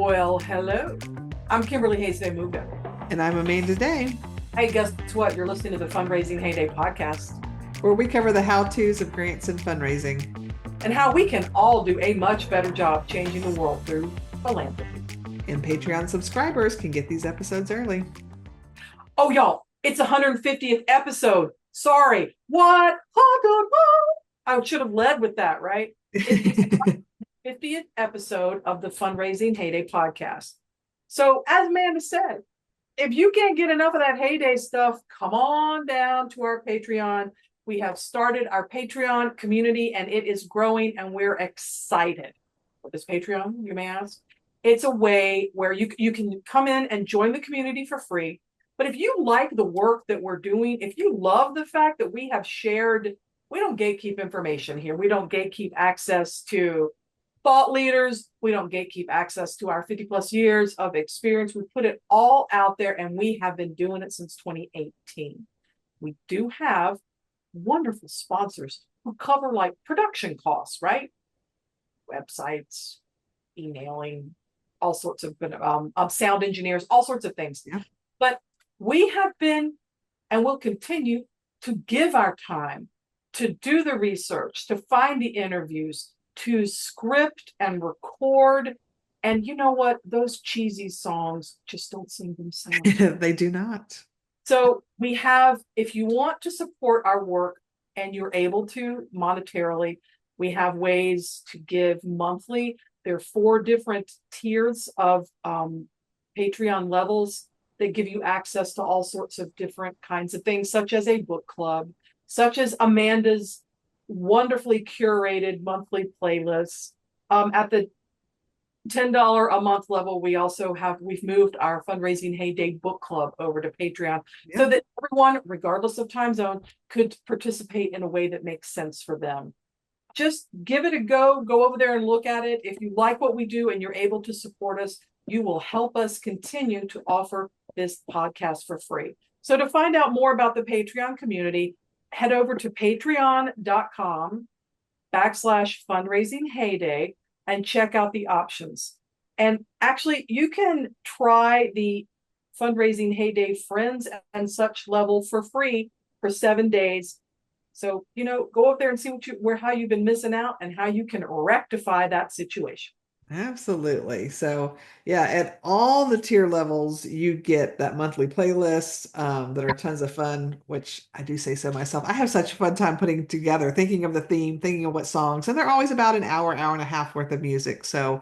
Well, hello. I'm Kimberly HayDay Muga. And I'm Amanda Day, Hey, guess what? You're listening to the Fundraising HayDay podcast where we cover the how-tos of grants and fundraising and how we can all do a much better job changing the world through philanthropy. And Patreon subscribers can get these episodes early. Oh, y'all, it's 150th episode. Sorry. What? I should have led with that, right? It's the 50th episode of the Fundraising HayDay podcast. So, as Amanda said, if you can't get enough of that HayDay stuff, come on down to our Patreon. We have started our Patreon community and it is growing and we're excited. What is Patreon, you may ask? It's a way where you can come in and join the community for free. But if you like the work that we're doing, if you love the fact that we have shared, we don't gatekeep information here. We don't gatekeep access to thought leaders. We don't gatekeep access to our 50 plus years of experience. We put it all out there and we have been doing it since 2018. We do have wonderful sponsors who cover like production costs, right? Websites, emailing, all sorts of sound engineers, all sorts of things. Yeah. But we have been and will continue to give our time to do the research, to find the interviews, to script and record. And you know what? Those cheesy songs just don't sing themselves. They do not. So we have, if you want to support our work and you're able to monetarily, we have ways to give monthly. There are 4 different tiers of Patreon levels that give you access to all sorts of different kinds of things, such as a book club, such as Amanda's wonderfully curated monthly playlists. At the $10 a month level, we've moved our Fundraising HayDay book club over to Patreon so that everyone, regardless of time zone, could participate in a way that makes sense for them. Just give it a go over there and look at it. If you like what we do and you're able to support us, you will help us continue to offer this podcast for free. So to find out more about the Patreon community, head over to patreon.com/fundraising HayDay and check out the options. And actually, you can try the Fundraising HayDay Friends and such level for free for 7 days. So, go up there and see how you've been missing out and how you can rectify that situation. Absolutely. So yeah, at all the tier levels, you get that monthly playlist that are tons of fun, which I do say so myself. I have such a fun time putting together, thinking of the theme, thinking of what songs, and they're always about an hour and a half worth of music. So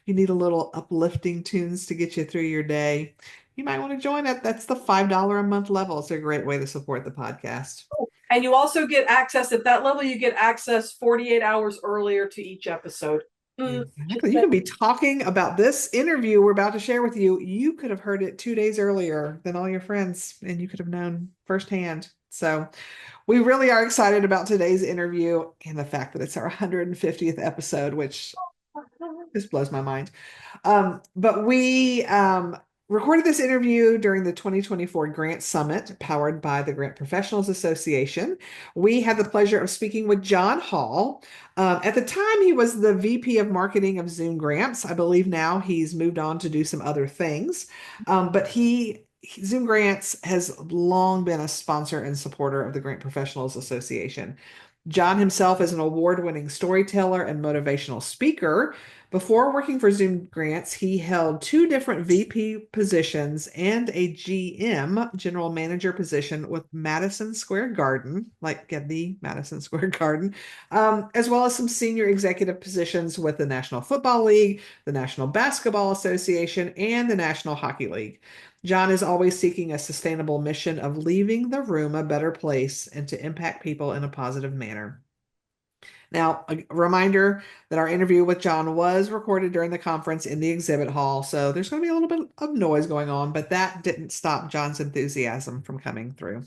you need a little uplifting tunes to get you through your day. You might want to join it. That's the $5 a month level. It's a great way to support the podcast. And you also get access at that level. You get access 48 hours earlier to each episode. Exactly. You could be talking about this interview we're about to share with you. You could have heard it 2 days earlier than all your friends, and you could have known firsthand. So we really are excited about today's interview and the fact that it's our 150th episode, which just blows my mind. But we recorded this interview during the 2024 Grant Summit powered by the Grant Professionals Association. We had the pleasure of speaking with John Hall. At the time, he was the VP of Marketing of Zoom Grants. I believe now he's moved on to do some other things. But Zoom Grants has long been a sponsor and supporter of the Grant Professionals Association. John himself is an award-winning storyteller and motivational speaker. Before working for Zoom Grants, he held 2 different VP positions and a GM, general manager position with Madison Square Garden, like get the Madison Square Garden, as well as some senior executive positions with the National Football League, the National Basketball Association, and the National Hockey League. John is always seeking a sustainable mission of leaving the room a better place and to impact people in a positive manner. Now, a reminder that our interview with John was recorded during the conference in the exhibit hall, so there's going to be a little bit of noise going on, but that didn't stop John's enthusiasm from coming through.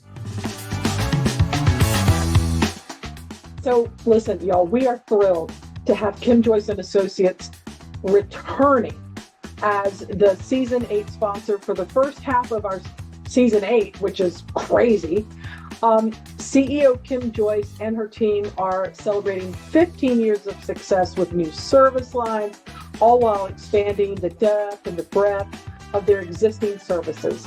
So listen, y'all, we are thrilled to have Kim Joyce and Associates returning as the season 8 sponsor for the first half of our season 8, which is crazy. CEO Kim Joyce and her team are celebrating 15 years of success with new service lines, all while expanding the depth and the breadth of their existing services.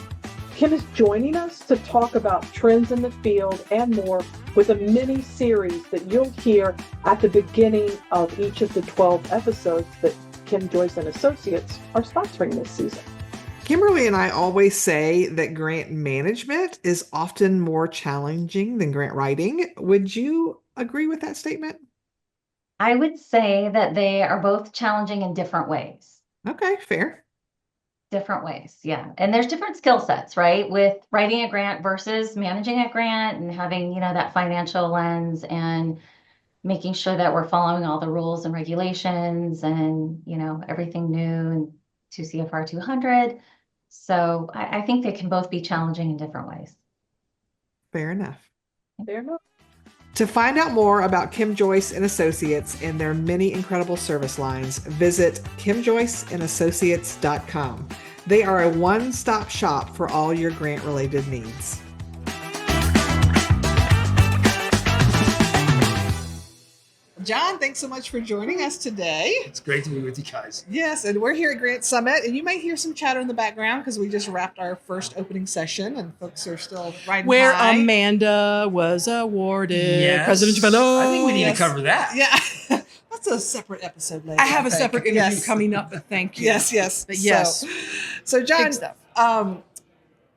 Kim is joining us to talk about trends in the field and more with a mini series that you'll hear at the beginning of each of the 12 episodes that Kim Joyce and Associates are sponsoring this season. Kimberly and I always say that grant management is often more challenging than grant writing. Would you agree with that statement? I would say that they are both challenging in different ways. Okay, fair. Different ways, yeah. And there's different skill sets, right? With writing a grant versus managing a grant and having, that financial lens and making sure that we're following all the rules and regulations and, everything new and to CFR 200. So I think they can both be challenging in different ways. Fair enough. Fair enough. To find out more about Kim Joyce and Associates and their many incredible service lines, visit kimjoyceandassociates.com. They are a one-stop shop for all your grant-related needs. John, thanks so much for joining us today. It's great to be with you guys. Yes, and we're here at Grant Summit, and you might hear some chatter in the background because we just wrapped our first opening session, and folks are still riding where high. Amanda was awarded Yes. Presidential Fellow. I think we need Yes. to cover that. Yeah, that's a separate episode later. I have a think. separate interview Yes. coming up, but thank you. Yes. But yes, So John, big stuff.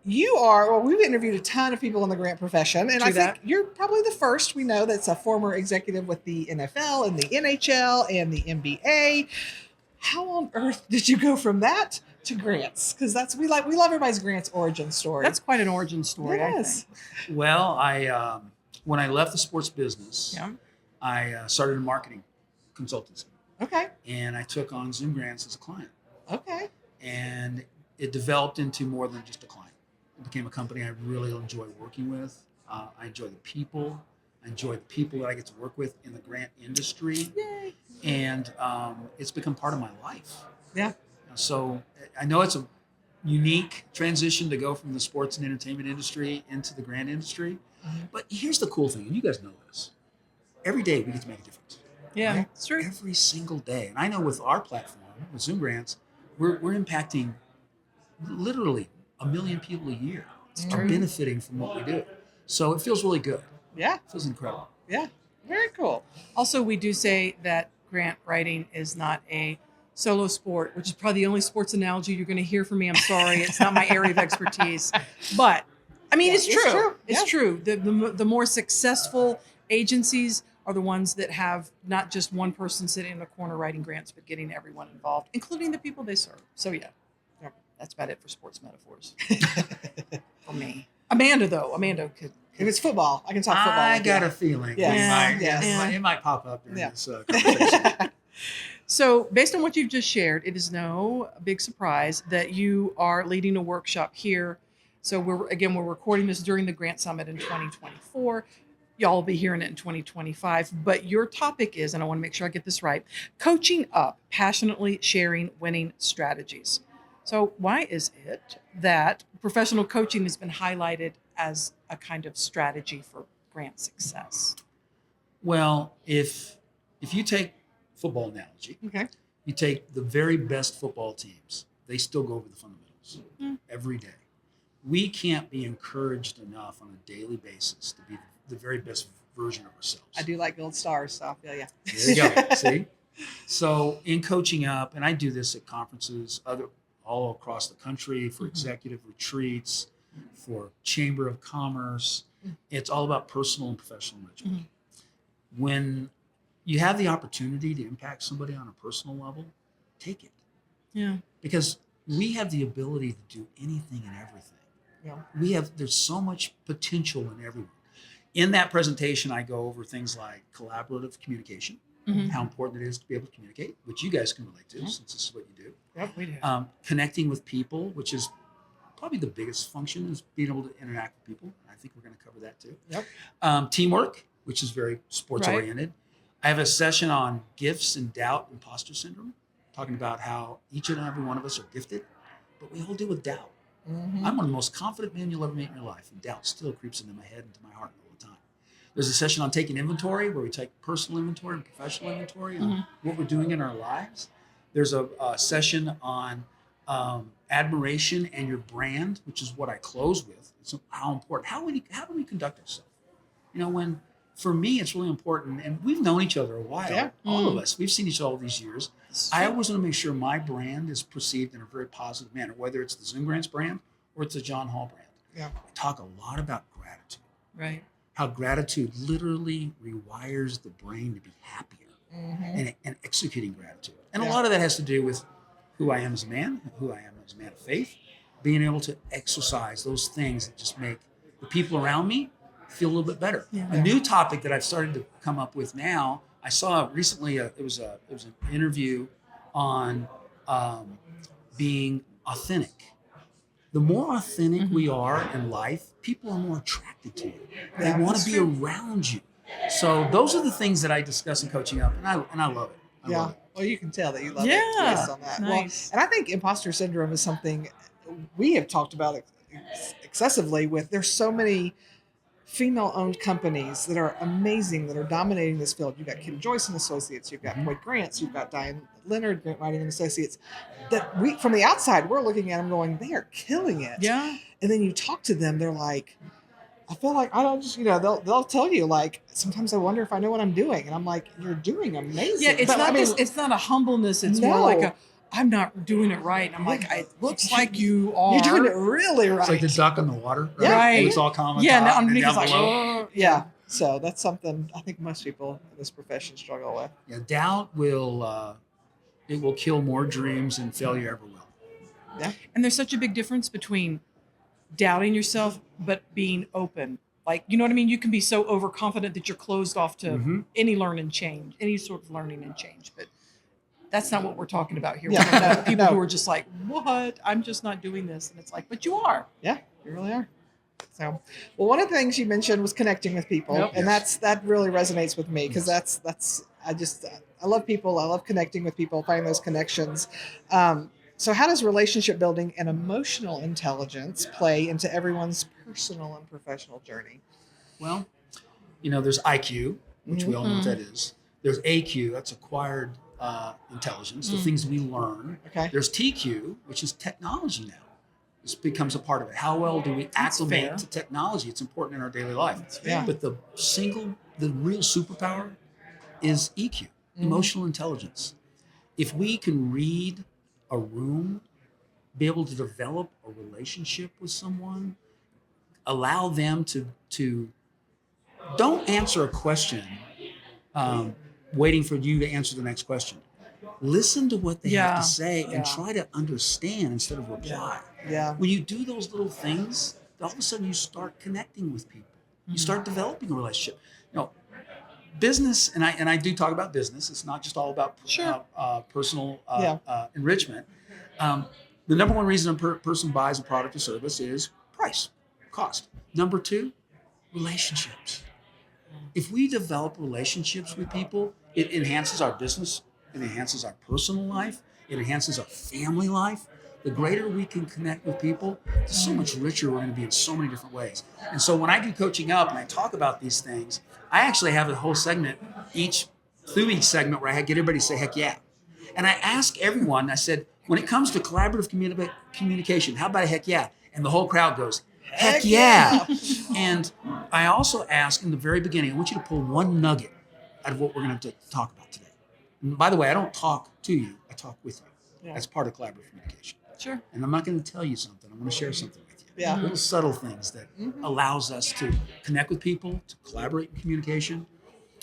We've interviewed a ton of people in the grant profession, and True I think that. you're probably the first we know that's a former executive with the NFL and the NHL and the NBA. How on earth did you go from that to grants? Because we love everybody's grants origin story. That's quite an origin story. I Yes. think. Well, I when I left the sports business, Yeah. I started a marketing consultancy, Okay. and I took on Zoom grants as a client, Okay. and it developed into more than just a client. It became a company I really enjoy working with. I enjoy the people. I enjoy the people that I get to work with in the grant industry, Yay. and it's become part of my life. Yeah. So I know it's a unique transition to go from the sports and entertainment industry into the grant industry. Mhm. But here's the cool thing, and you guys know this. Every day we get to make a difference. Yeah, Right? it's true. Every single day. And I know with our platform, with Zoom Grants, we're impacting literally 1 million people a year are true. benefiting from what we do. So it feels really good. Yeah. It feels incredible. Yeah. Very cool. Also, we do say that grant writing is not a solo sport, which is probably the only sports analogy you're going to hear from me. I'm sorry, it's not my area of expertise, but I mean, Yeah, it's it's true. true. It's Yeah. true. The more successful agencies are the ones that have not just one person sitting in the corner writing grants, but getting everyone involved, including the people they serve. So yeah, that's about it for sports metaphors for me. Amanda could. If it's football, I can talk football. I with got you. a feeling Yes. Yes. it might pop up during Yeah. this conversation. So, based on what you've just shared, it is no big surprise that you are leading a workshop here. So, we're recording this during the Grant Summit in 2024. Y'all will be hearing it in 2025. But your topic is, and I want to make sure I get this right, coaching up, passionately sharing winning strategies. So, why is it that professional coaching has been highlighted as a kind of strategy for grant success? Well, if you take football analogy, Okay. you take the very best football teams, they still go over the fundamentals every day. We can't be encouraged enough on a daily basis to be the very best version of ourselves. I do like gold stars, so I feel yeah. There you go. See? So in coaching up, and I do this at conferences all across the country for executive retreats, for Chamber of Commerce. It's all about personal and professional enrichment. When you have the opportunity to impact somebody on a personal level, take it. Yeah. Because we have the ability to do anything and everything. Yeah. There's so much potential in everyone. In that presentation, I go over things like collaborative communication, how important it is to be able to communicate, which you guys can relate to since this is what you do. Yep, we do. Connecting with people, which is probably the biggest function, is being able to interact with people. I think we're going to cover that too. Yep. Teamwork, which is very sports oriented. I have a session on gifts and doubt, imposter syndrome, talking about how each and every one of us are gifted, but we all deal with doubt. I'm one of the most confident men you'll ever meet in your life, and doubt still creeps into my head, into my heart all the time. There's a session on taking inventory, where we take personal inventory and professional inventory on what we're doing in our lives. There's a session on admiration and your brand, which is what I close with. It's how important, how do we conduct ourselves? You know, when for me, it's really important, and we've known each other a while. Yeah. All of us, we've seen each other all these years. I always want to make sure my brand is perceived in a very positive manner, whether it's the Zoom Grants brand or it's the John Hall brand. Yeah. I talk a lot about gratitude. Right. How gratitude literally rewires the brain to be happier and executing gratitude. And a lot of that has to do with who I am as a man, who I am as a man of faith, being able to exercise those things that just make the people around me feel a little bit better. Yeah. A new topic that I've started to come up with now, I saw recently, it was an interview on being authentic. The more authentic we are in life, people are more attracted to you. They want to be around you. So those are the things that I discuss in Coaching Up, and I love it. I love it. Well, you can tell that you love Yeah. it based on that. Nice. Well, and I think imposter syndrome is something we have talked about excessively with. There's so many female-owned companies that are amazing, that are dominating this field. You've got Kim Joyce and Associates, you've got Boyd Grants, you've got Diane Leonard, Grant Writing and Associates. That we, from the outside, we're looking at them going, they are killing it. Yeah. And then you talk to them, they're like, I feel like I don't just, they'll tell you, like, sometimes I wonder if I know what I'm doing. And I'm like, you're doing amazing. Yeah, it's But, not I mean, it's not a humbleness. It's more like I'm not doing it right. And I'm like, it looks like you are. You're doing it really right. It's like the duck in the water, right? Yeah. Right. It's all calm. Yeah, and top, underneath down it's like, below. oh. Yeah. So that's something I think most people in this profession struggle with. Yeah, doubt will it will kill more dreams than failure ever will. And there's such a big difference between doubting yourself but being open. Like, you know what I mean? You can be so overconfident that you're closed off to any learning change, any sort of learning and change. But that's not what we're talking about here. Yeah. We're talking about people No. who are just like, what? I'm just not doing this. And it's like, but you are. Yeah, you really are. So, well, one of the things you mentioned was connecting with people, Yep. and that really resonates with me because that's I love people. I love connecting with people, finding those connections. So, how does relationship building and emotional intelligence play into everyone's personal and professional journey? Well, there's IQ, which we all know what that is. There's AQ, that's acquired intelligence, the things we learn. Okay. There's TQ, which is technology now. This becomes a part of it. How well do we acclimate fair. to technology? It's important in our daily life. Yeah. But the real superpower is EQ, emotional intelligence. If we can read a room, be able to develop a relationship with someone, allow them to don't answer a question waiting for you to answer the next question. Listen to what they have to say and try to understand instead of reply. Yeah. When you do those little things, all of a sudden you start connecting with people. You start developing a relationship. Business, and I do talk about business. It's not just all about personal enrichment. The number one reason a person buys a product or service is price, cost. Number two, relationships. If we develop relationships with people, it enhances our business, it enhances our personal life, it enhances our family life. The greater we can connect with people, the so much richer we're going to be in so many different ways. And so when I do Coaching Up and I talk about these things, I actually have a whole segment through each segment where I get everybody to say, heck yeah. And I ask everyone, I said, when it comes to collaborative communication, how about a heck yeah? And the whole crowd goes, heck yeah. And I also ask in the very beginning, I want you to pull one nugget out of what we're going to talk about today. And by the way, I don't talk to you, I talk with you. Yeah. That's part of collaborative communication. Sure. And I'm not going to tell you something. I'm going to share something with you. Yeah. Little subtle things that allows us to connect with people, to collaborate in communication.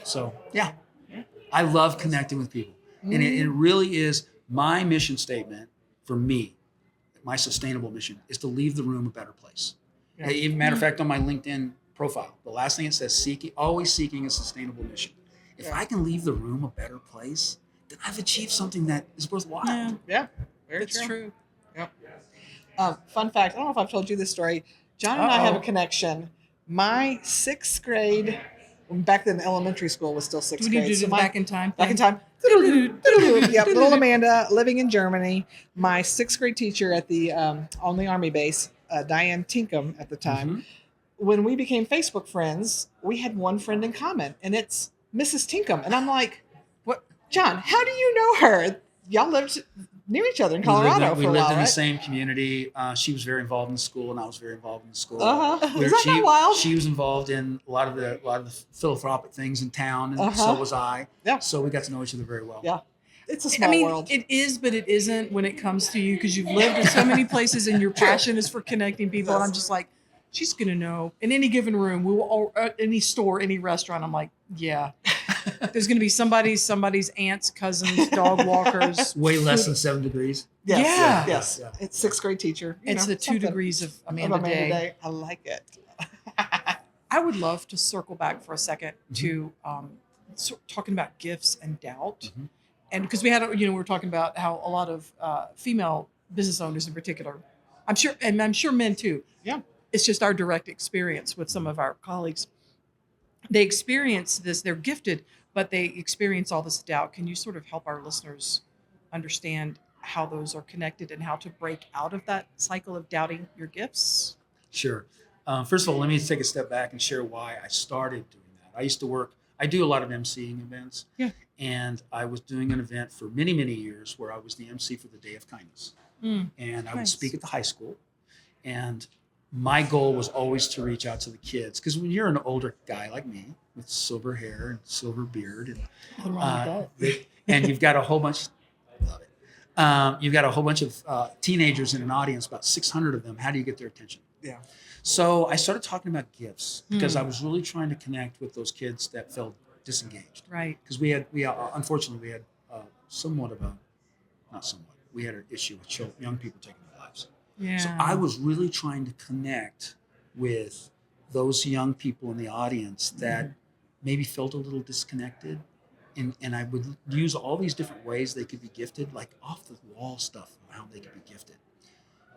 So, yeah, I love connecting with people. And it really is my mission statement for me, my sustainable mission, is to leave the room a better place. Yeah. Even matter of fact, on my LinkedIn profile, the last thing it says, always seeking a sustainable mission. If I can leave the room a better place, then I've achieved something that is worthwhile. Yeah. Yeah. Very That's true. Yep. Fun fact, I don't know if I've told you this story. John and I have a connection. My sixth grade, back then elementary school was still sixth Do we need grade. to do the back in time? Back in thing? time. Yep, little Amanda living in Germany. My sixth grade teacher at the on the Army base, Diane Tinkham at the time. When we became Facebook friends, we had one friend in common, and it's Mrs. Tinkham. And I'm like, "What, John? How do you know her?" y'all lived near each other in We lived Colorado in, we for a lived while, in the right? same community. She was very involved in the school, and I was very involved in the school. Uh-huh. Is She, that wild? she was involved in a lot of the philanthropic things in town, and so was I. Yeah. So we got to know each other very well. Yeah. It's a I small mean, world. it is, but it isn't when it comes to you because you've lived in so many places and your passion is for connecting people. And I'm just like, she's gonna know in any given room, we will, or any store, any restaurant. I'm like, yeah, there's gonna be somebody's aunts, cousins, dog walkers. Way less than 7 degrees. Yes. Yeah. Yes. Yeah. It's 6th grade teacher. You It's know, the 2 something degrees of Amanda, of Day. I like it. I would love to circle back for a second Mm-hmm. to talking about gifts and doubt. Mhm. And because we had, we were talking about how a lot of female business owners in particular, I'm sure men too. Yeah. It's just our direct experience with some of our colleagues. They experience this, they're gifted, but they experience all this doubt. Can you sort of help our listeners understand how those are connected and how to break out of that cycle of doubting your gifts? Sure. First of all, let me take a step back and share why I started doing that. I do a lot of emceeing events. Yeah. And I was doing an event for many, many years where I was the MC for the Day of Kindness. And I would Nice. speak at the high school. And my goal was always to reach out to the kids. Because when you're an older guy like me with silver hair and silver beard, and Nothing wrong with that. and you've got a whole bunch, love it. You've got a whole bunch of teenagers in an audience, about 600 of them. How do you get their attention? Yeah. So I started talking about gifts because I was really trying to connect with those kids that felt disengaged. Right. Because unfortunately we had we had an issue with young people taking their lives. Yeah. So I was really trying to connect with those young people in the audience that maybe felt a little disconnected. And I would use all these different ways they could be gifted, like off the wall stuff, how they could be gifted.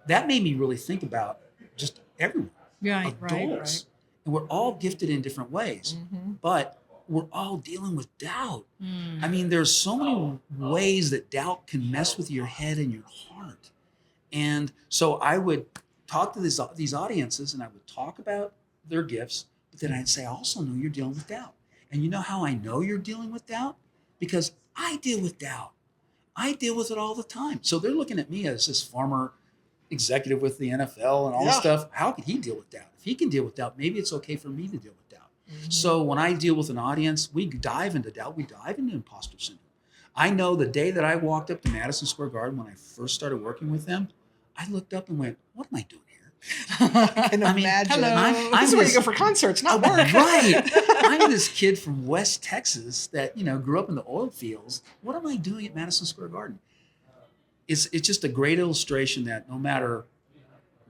That made me really think about just everyone, Right, adults. And we're all gifted in different ways, but we're all dealing with doubt. I mean, there's so many ways that doubt can mess with your head and your heart. And so I would talk to these audiences and I would talk about their gifts, but then I'd say, I also know you're dealing with doubt. And you know how I know you're dealing with doubt? Because I deal with doubt. I deal with it all the time. So they're looking at me as this former executive with the NFL and all this stuff. How can he deal with doubt? If he can deal with doubt, maybe it's okay for me to deal with doubt. So when I deal with an audience, we dive into doubt. We dive into imposter syndrome. I know the day that I walked up to Madison Square Garden when I first started working with them, I looked up and went, what am I doing here? I can imagine. hello. This is where you go for concerts, not work. Right. I'm this kid from West Texas that, grew up in the oil fields. What am I doing at Madison Square Garden? It's just a great illustration that no matter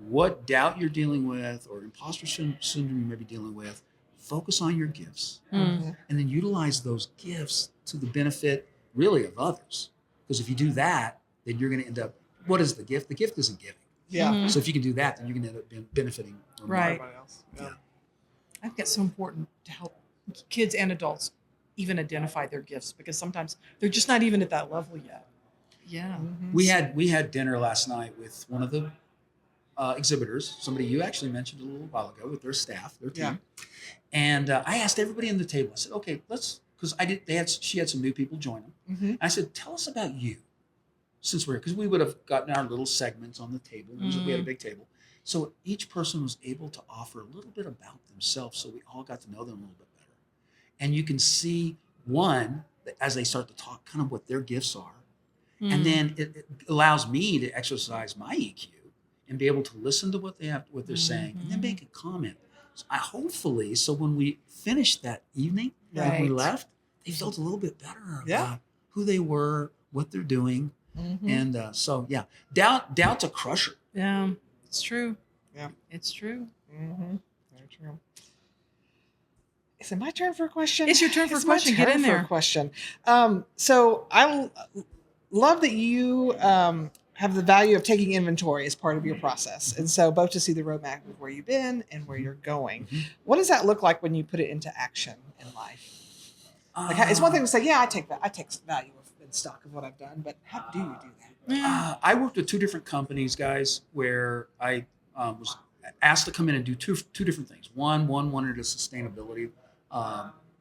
what doubt you're dealing with or imposter syndrome you may be dealing with, focus on your gifts and then utilize those gifts to the benefit really of others. Because if you do that, then you're going to end up, what is the gift? The gift isn't giving. Yeah. So if you can do that, then you're going to end up benefiting from Right. Everybody else. Yeah. I think it's so important to help kids and adults even identify their gifts because sometimes they're just not even at that level yet. Yeah. We had dinner last night with one of the exhibitors, somebody you actually mentioned a little while ago, with their staff, their team. Yeah. And I asked everybody in the table. I said, "Okay, she had some new people join them. I said, tell us about you, since because we would have gotten our little segments on the table. We had a big table, so each person was able to offer a little bit about themselves, so we all got to know them a little bit better. And you can see as they start to talk, kind of what their gifts are. And then it allows me to exercise my EQ and be able to listen to what they're saying and then make a comment. So when we finished that evening, when we Right. left, they felt a little bit better Yeah. about who they were, what they're doing. And doubt's a crusher. Yeah. It's true. Yeah. It's true. Very true. Is it my turn for a question? It's your turn for a It's my question. Get turn in for there. a question. So I love that you have the value of taking inventory as part of your process. And so both to see the roadmap of where you've been and where you're going. What does that look like when you put it into action in life? Like, it's one thing to say, yeah, I take value in stock of what I've done, but how do you do that? I worked with 2 different companies, guys, where I was asked to come in and do two different things. One wanted a sustainability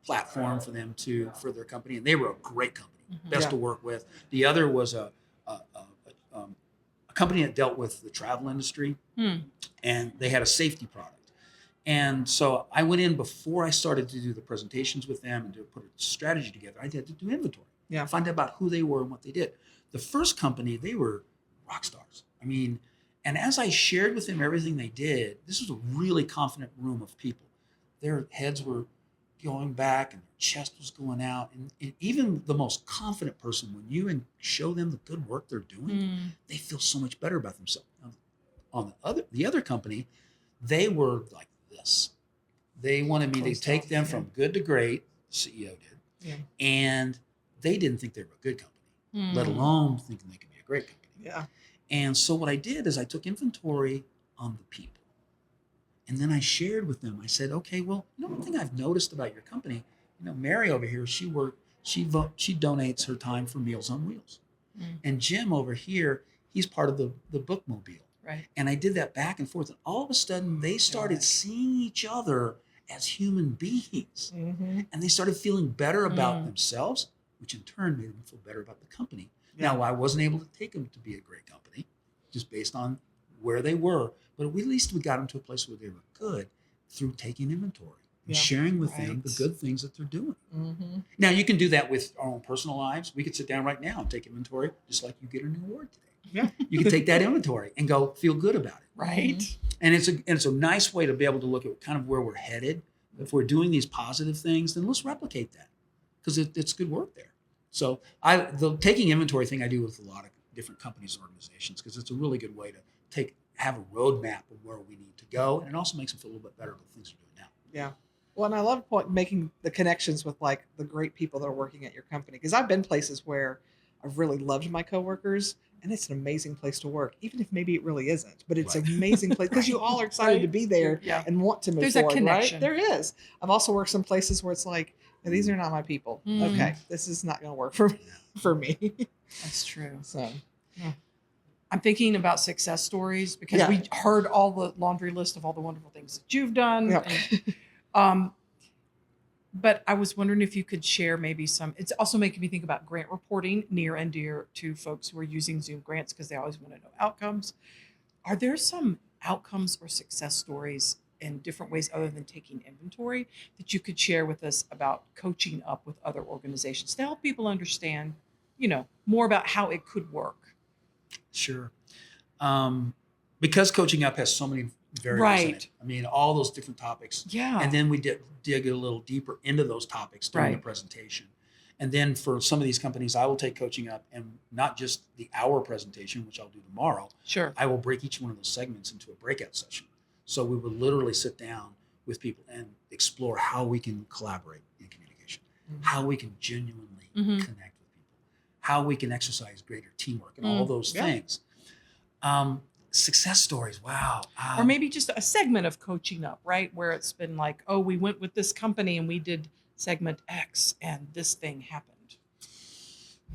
platform for them for their company, and they were a great company, Mhm. best Yeah. to work with. The other was a company that dealt with the travel industry, and they had a safety product. And so I went in before I started to do the presentations with them and to put a strategy together. I had to do inventory, Yeah. find out about who they were and what they did. The first company, they were rock stars. I mean, and as I shared with them everything they did, this was a really confident room of people. Their heads were going back and their chest was going out. And even the most confident person, when you show them the good work they're doing, they feel so much better about themselves. Now, on the other company, they were like this. They wanted me to Closed take off, them yeah. from good to great, the CEO did. Yeah. And they didn't think they were a good company, Mm. let alone thinking they could be a great company. Yeah. And so what I did is I took inventory on the people. And then I shared with them. I said, okay, well, one thing I've noticed about your company, Mary over here, she donates her time for Meals on Wheels. Mm. And Jim over here, he's part of the bookmobile. Right. And I did that back and forth. And all of a sudden, they started Right. seeing each other as human beings. Mm-hmm. And they started feeling better about themselves, which in turn made them feel better about the company. Yeah. Now, I wasn't able to take them to be a great company just based on where they were, but at least we got them to a place where they were good through taking inventory and Yeah. sharing with them the Right. good things that they're doing. Mm-hmm. Now, you can do that with our own personal lives. We could sit down right now and take inventory, just like you get an award today. Yeah. You can take that inventory and go feel good about it. Right. And it's a nice way to be able to look at kind of where we're headed. If we're doing these positive things, then let's replicate that because it's good work there. So the taking inventory thing I do with a lot of different companies and organizations because it's a really good way to have a roadmap of where we need to go, and it also makes them feel a little bit better about the things we're doing now. Yeah. Well, and I love making the connections with like the great people that are working at your company because I've been places where I've really loved my coworkers and it's an amazing place to work, even if maybe it really isn't, but it's Right. an amazing place because you all are excited Right. to be there Yeah. and want to move There's a forward, connection. right? There is. I've also worked some places where it's like, these are not my people. Mhm. Okay, this is not going to work for me. That's true. So, I'm thinking about success stories because Yeah. we heard all the laundry list of all the wonderful things that you've done. yeah. And, but I was wondering if you could share maybe some. It's also making me think about grant reporting, near and dear to folks who are using Zoom grants because they always want to know outcomes. Are there some outcomes or success stories in different ways other than taking inventory that you could share with us about coaching up with other organizations to help people understand, more about how it could work? Sure. Because coaching up has so many variables in it. Right. I mean, all those different topics. Yeah. And then we dig a little deeper into those topics during the Right. presentation. And then for some of these companies, I will take coaching up and not just the hour presentation, which I'll do tomorrow. Sure. I will break each one of those segments into a breakout session. So we will literally sit down with people and explore how we can collaborate in communication, how we can genuinely Mhm. connect with people, how we can exercise greater teamwork and all those Yeah. things. Success stories. Wow. Or maybe just a segment of coaching up, right? Where it's been like, oh, we went with this company and we did segment X and this thing happened.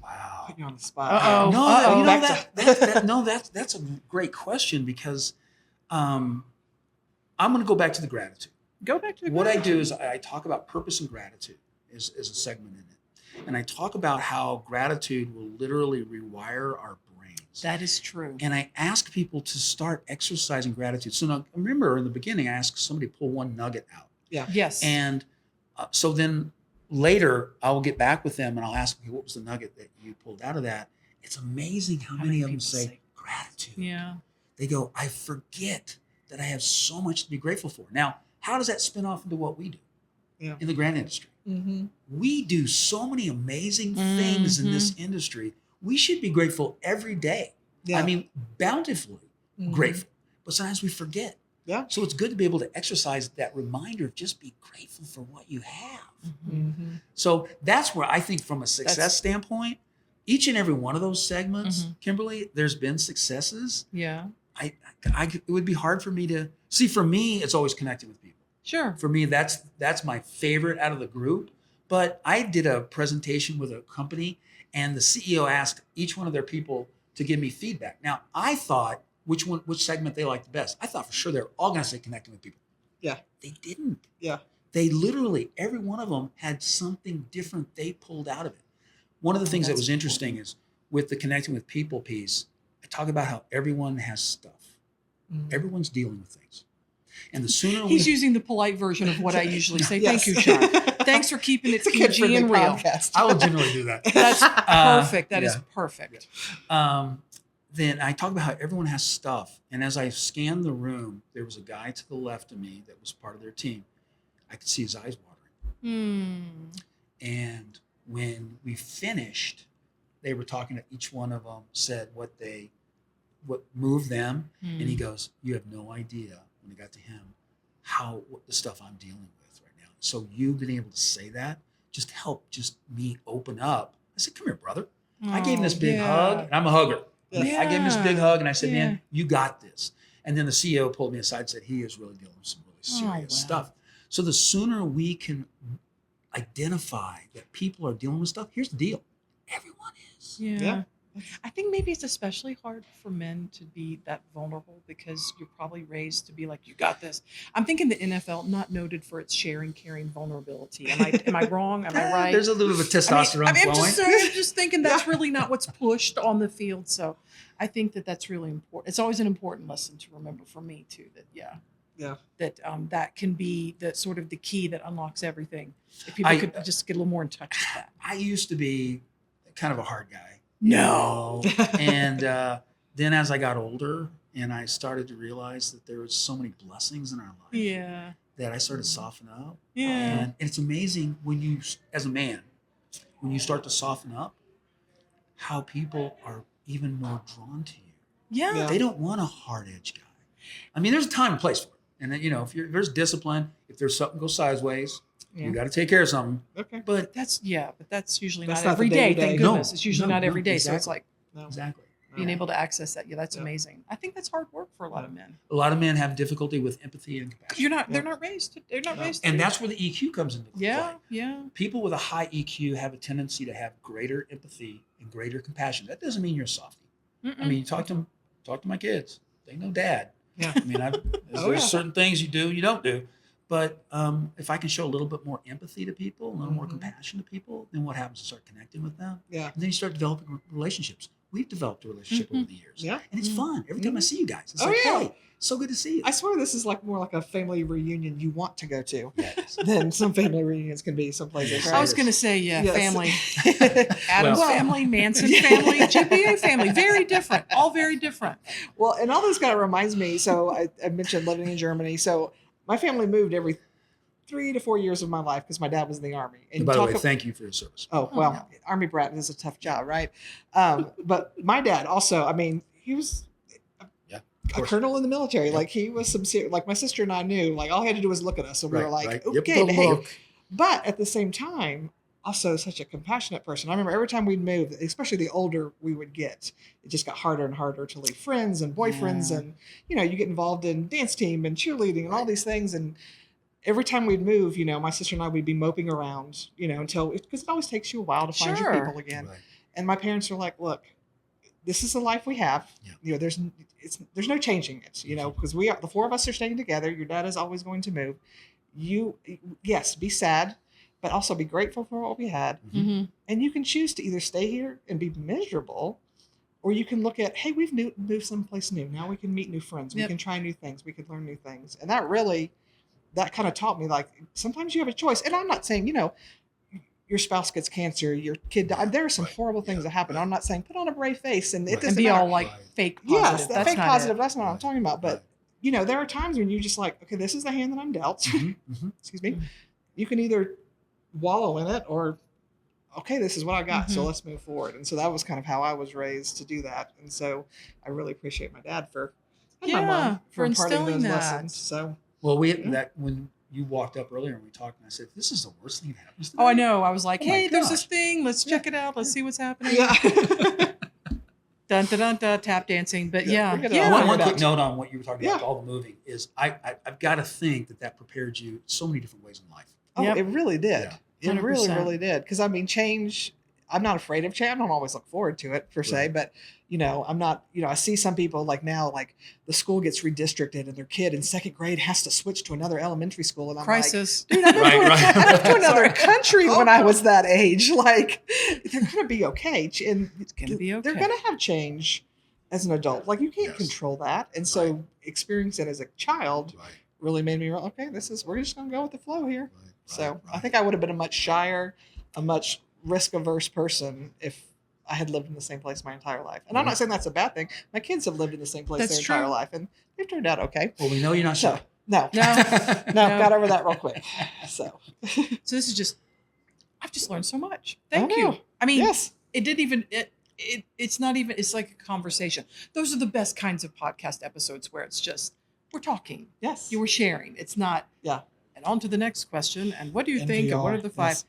Wow. Put you on the spot. Uh-oh. No, Uh-oh. you know Back to- that's a great question because I'm going to go back to the gratitude. Go back to the What I gratitude. do is I talk about purpose and gratitude is a segment in it. And I talk about how gratitude will literally rewire our brains. That is true. And I ask people to start exercising gratitude. So now, remember in the beginning, I asked somebody to pull one nugget out. Yes. And so then later I'll get back with them and I'll ask, okay, what was the nugget that you pulled out of that? It's amazing how many of them people say gratitude. yeah. They go, I forget that I have so much to be grateful for. Now, how does that spin off into what we do in the grant industry? Mm-hmm. We do so many amazing things in this industry. We should be grateful every day. Yeah. I mean, bountifully Mhm. grateful. But sometimes we forget. Yeah. So it's good to be able to exercise that reminder of just be grateful for what you have. Mm-hmm. So that's where I think from a success That's- standpoint, each and every one of those segments, Mhm. Kimberly, there's been successes. Yeah. It would be hard for me to see. For me, it's always connecting with people. Sure. For me, that's my favorite out of the group. But I did a presentation with a company, and the CEO asked each one of their people to give me feedback. Now, I thought which segment they liked the best. I thought for sure they're all going to say connecting with people. Yeah. They didn't. Yeah. they literally, every one of them had something different they pulled out of it. One of the things that That's was interesting is with the connecting with people piece, I talk about how everyone has stuff. Everyone's dealing with things. And the sooner He's using the polite version of what I usually say. Thank you, Sean. Thanks for keeping it It's a PG kid-friendly and real. podcast. I will generally do that. That's perfect. That is yeah. perfect. Then I talk about how everyone has stuff. And as I scanned the room, there was a guy to the left of me that was part of their team. I could see his eyes watering. And when we finished, they were talking to each one of them, said what moved them. And he goes, you have no idea, when it got to him, what the stuff I'm dealing with right now. So you being able to say that just helped me open up. I said, come here, brother. I gave him this big hug, and I'm a hugger. Yeah. I gave him this big hug, and I said, man, you got this. And then the CEO pulled me aside and said, he is really dealing with some really serious stuff. So the sooner we can identify that people are dealing with stuff, here's the deal. Everyone is. Yeah. I think maybe it's especially hard for men to be that vulnerable because you're probably raised to be like, you got this. I'm thinking the NFL, not noted for its sharing, caring vulnerability. Am I wrong? Am I right? There's a little bit of testosterone I'm flowing. just thinking that's really not what's pushed on the field. So I think that's really important. It's always an important lesson to remember for me too, that can be the sort of the key that unlocks everything. If people could just get a little more in touch with that. I used to be kind of a hard guy. No. And then as I got older and I started to realize that there was so many blessings in our life that I started to soften up. And it's amazing when you, as a man, when you start to soften up, how people are even more drawn to you. Yeah. They don't want a hard edge guy. I mean, there's a time and place for it. And then, if there's discipline, if there's something goes sideways, you got to take care of something. Okay. But that's usually That's not not the every day. day-to-day. Thank goodness. No. It's usually No, not every day. exactly. So it's like Exactly. being able to access that. Yeah, that's amazing. I think that's hard work for a lot of men. A lot of men have difficulty with empathy and compassion. They're not raised to And do that's where the EQ comes into play. Yeah. People with a high EQ have a tendency to have greater empathy and greater compassion. That doesn't mean you're a softie. I mean, talk to my kids. They know dad. Yeah. I mean, there's certain things you do, you don't do. But if I can show a little bit more empathy to people, a little more compassion to people, then what happens is start connecting with them. Yeah. And then you start developing relationships. We've developed a relationship over the years. Yeah. And it's fun. Every time I see you guys, it's hey, so good to see you. I swear this is more like a family reunion you want to go to Yes. than some family reunions can be some places. I was going to say, family. family. Adam's family, Manson family, GPA family. Very different. All very different. Well, and all this kind of reminds me. So I mentioned living in Germany. So my family moved every 3 to 4 years of my life because my dad was in the Army. And by the way, thank you for your service. Oh, well, Army brat is a tough job, right? But my dad also, I mean, he was a colonel in the military. Like he was some serious, like my sister and I knew, like all he had to do was look at us and we were like, okay, hey. But at the same time, also such a compassionate person. I remember every time we'd move, especially the older we would get, it just got harder and harder to leave friends and boyfriends. And, you get involved in dance team and cheerleading and all these things. And every time we'd move, my sister and I would be moping around, because it always takes you a while to find your people again. Right. And my parents are like, look, this is the life we have. Yeah. There's no changing it, because the four of us are staying together. Your dad is always going to move. Yes, be sad, but also be grateful for what we had. Mm-hmm. And you can choose to either stay here and be miserable, or you can look at, hey, we've moved someplace new. Now we can meet new friends. We can try new things. We can learn new things. And that kind of taught me, like, sometimes you have a choice. And I'm not saying, your spouse gets cancer, your kid died. There are some horrible things that happen. I'm not saying put on a brave face and it doesn't be matter. all like fake positive. Yes, that's fake positive. That's not what I'm talking about. But, there are times when you just like, okay, this is the hand that I'm dealt. Excuse me. You can either wallow in it or, okay, this is what I got. So let's move forward. And so that was kind of how I was raised to do that. And so I really appreciate my dad and my mom for imparting those lessons. So. Well, when you walked up earlier and we talked, and I said, "This is the worst thing that happens to me." Oh, I know. I was like, "Hey, there's this thing. Let's check it out. Let's see what's happening." Yeah. Dun dun dun dun. Tap dancing, but One quick note on what you were talking about, all the moving is I've got to think that prepared you so many different ways in life. Oh, it really did. Yeah. It really, really did. Because change. I'm not afraid of change. I don't always look forward to it per se, but I'm not, I see some people like now, like the school gets redistricted and their kid in second grade has to switch to another elementary school. And I'm Crisis. like, dude, I moved to another country when I Oh, was that age. Like they're going to be okay. And It's gonna be okay. they're going to have change as an adult. Like you can't Yes. control that. And so Right. experiencing it as a child Right. really made me realize, okay, we're just going to go with the flow here. Right. So I Right. think I would have been a much shyer, a much risk averse person if I had lived in the same place my entire life. And I'm not saying that's a bad thing. My kids have lived in the same place That's their entire true. life and they've turned out okay. Well, we know you're not So shy. no, No. got over that real quick. So So this is just, I've just learned so much. I Thank know. you. I mean, yes, it didn't even, it's not even, it's like a conversation. Those are the best kinds of podcast episodes where it's just, we're talking, yes, you were sharing. It's not, yeah. and on to the next question. And what do you think? And what are the five? Yes.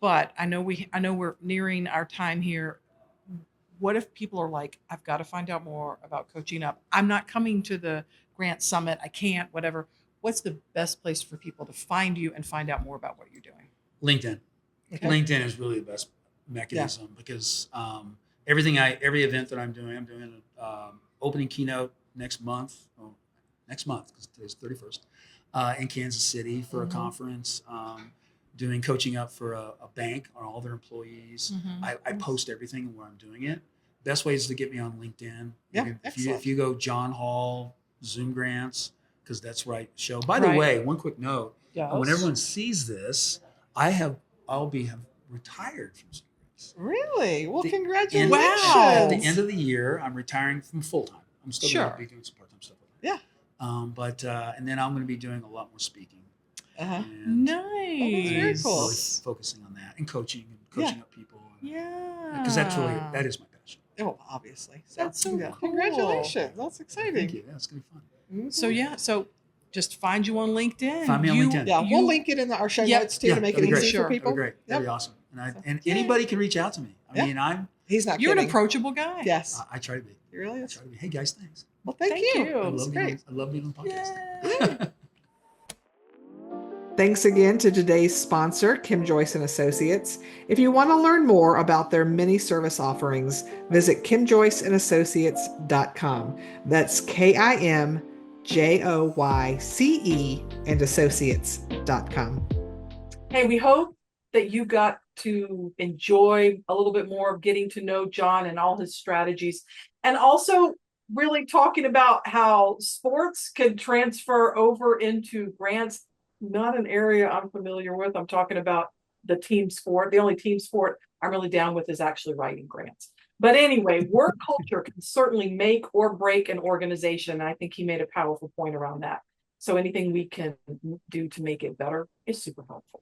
But I know we're nearing our time here. What if people are like, I've got to find out more about coaching up. I'm not coming to the Grant Summit. I can't, whatever. What's the best place for people to find you and find out more about what you're doing? LinkedIn. Okay. LinkedIn is really the best mechanism because every event that I'm doing an opening keynote next month because today's 31st in Kansas City for a conference. Doing coaching up for a bank on all their employees. I post everything where I'm doing it. Best way is to get me on LinkedIn. Yeah, If you go John Hall Zoom grants, because that's where I show. By the Right. way, one quick note: Yes. when everyone sees this, have retired from Zoom grants. Really? Well, The congratulations. Wow. At the end of the year, I'm retiring from full time. I'm still going to Sure. be doing some part time stuff. Yeah. And then I'm going to be doing a lot more speaking. Uh-huh. And Nice. very cool. really focusing on that and coaching up people. Yeah. Because that is my passion. Oh, obviously. That's so cool. Congratulations. That's exciting. Thank you. Yeah, it's gonna be fun. Mhm. So just find you on LinkedIn. Find me on LinkedIn. Yeah, we'll link it in our show Yep. notes too Yeah, to make it that'd be great. easy Sure. for That'd people. be great. That'd be Yep. awesome. And Yay. anybody can reach out to me. I Yeah. mean, He's not You're an kidding. approachable guy. Yes, I try to be. he really I is. try to be. Hey guys, thanks. Well, thank Thank you. you. I That's love great. being on the podcast. Yay. Thanks again to today's sponsor, Kim Joyce and Associates. If you want to learn more about their many service offerings, visit kimjoyceandassociates.com. That's KIMJOYCE and associates.com. Hey, we hope that you got to enjoy a little bit more of getting to know John and all his strategies, and also really talking about how sports can transfer over into grants. Not an area I'm familiar with. I'm talking about the team sport. The only team sport I'm really down with is actually writing grants. But anyway, work culture can certainly make or break an organization. I think he made a powerful point around that. So anything we can do to make it better is super helpful.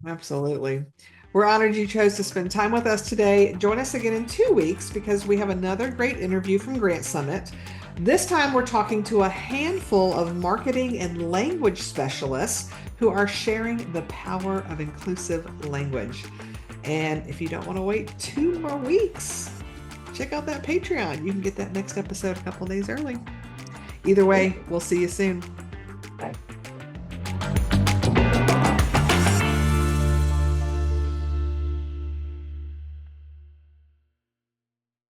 Absolutely. We're honored you chose to spend time with us today. Join us again in 2 weeks because we have another great interview from Grant Summit. This time we're talking to a handful of marketing and language specialists who are sharing the power of inclusive language. And if you don't want to wait 2 more weeks, check out that Patreon. You can get that next episode a couple days early. Either way, we'll see you soon. Bye.